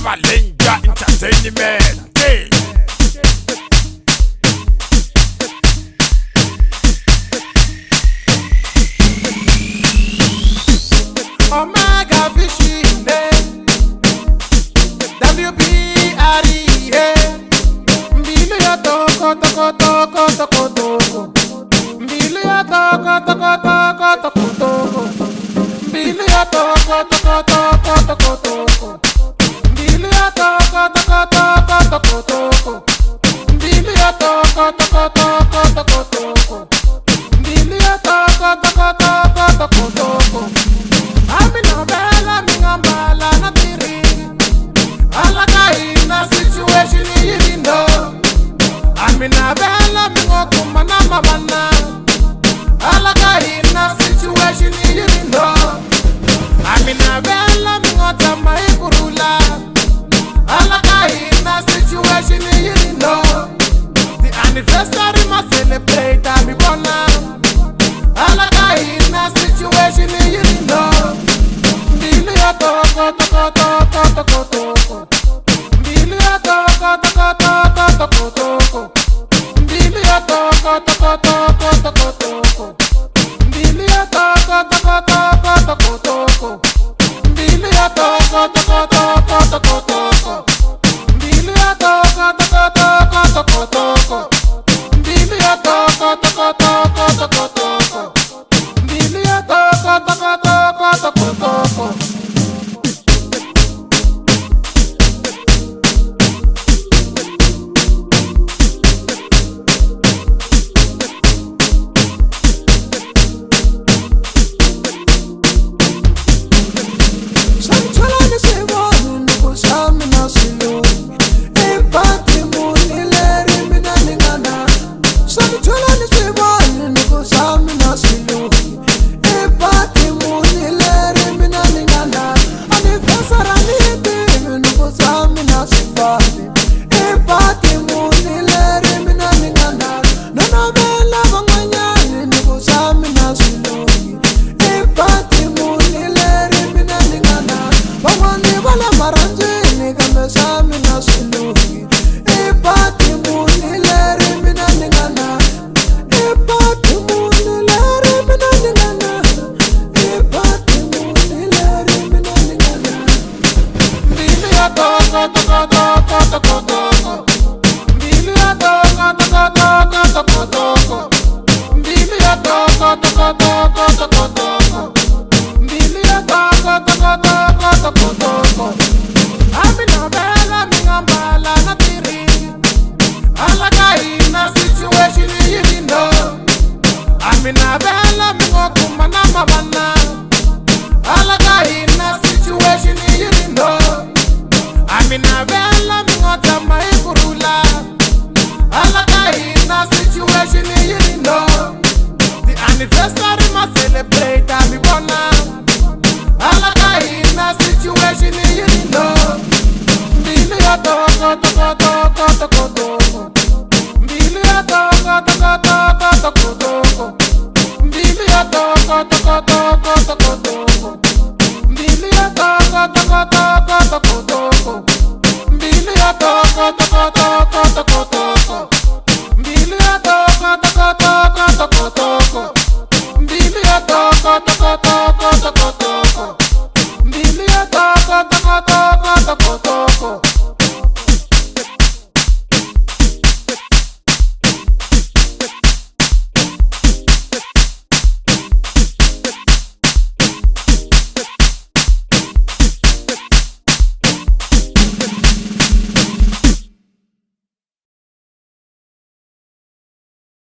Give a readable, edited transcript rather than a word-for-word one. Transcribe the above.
Avalenga Entertainment. Hey. Omega Fishy, WBRE, Mbili ya toko toko toko toko toko, Mbili ya toko toko toko toko toko, Mbili ya toko toko toko toko toko, Mbili ya toko toko toko toko toko, Mbili ya toko toko toko toko toko, Mbili ya toko toko toko toko toko. Amina bella mingambala na tiri, alaka ina situation yirindo. Amina bella mingokuma na mabana, alaka ina situation yirindo. Amina bella mingotama ikurula, alaka ina situation yirindo. The anniversary must celebrate amibona, alaka ina situation yirindo. Mbili ya toko toko toko toko toko, Mbili ya toko toko toko toko toko, Mbili ya toko toko toko toko toko, Mbili ya toko toko toko toko toko, Mbili ya toko toko toko toko toko, Mbili ya toko toko toko toko toko, Mbili ya toko toko toko toko toko, Mbili ya toko toko toko toko toko. Amina bella mingokuma na mabana, alaka ina situation yirindo. Amina bella mingotama ikurula, alaka ina situation yirindo. The anniversary must celebrate amibona, alaka ina situation yirindo. Mbili ya toko toko toko toko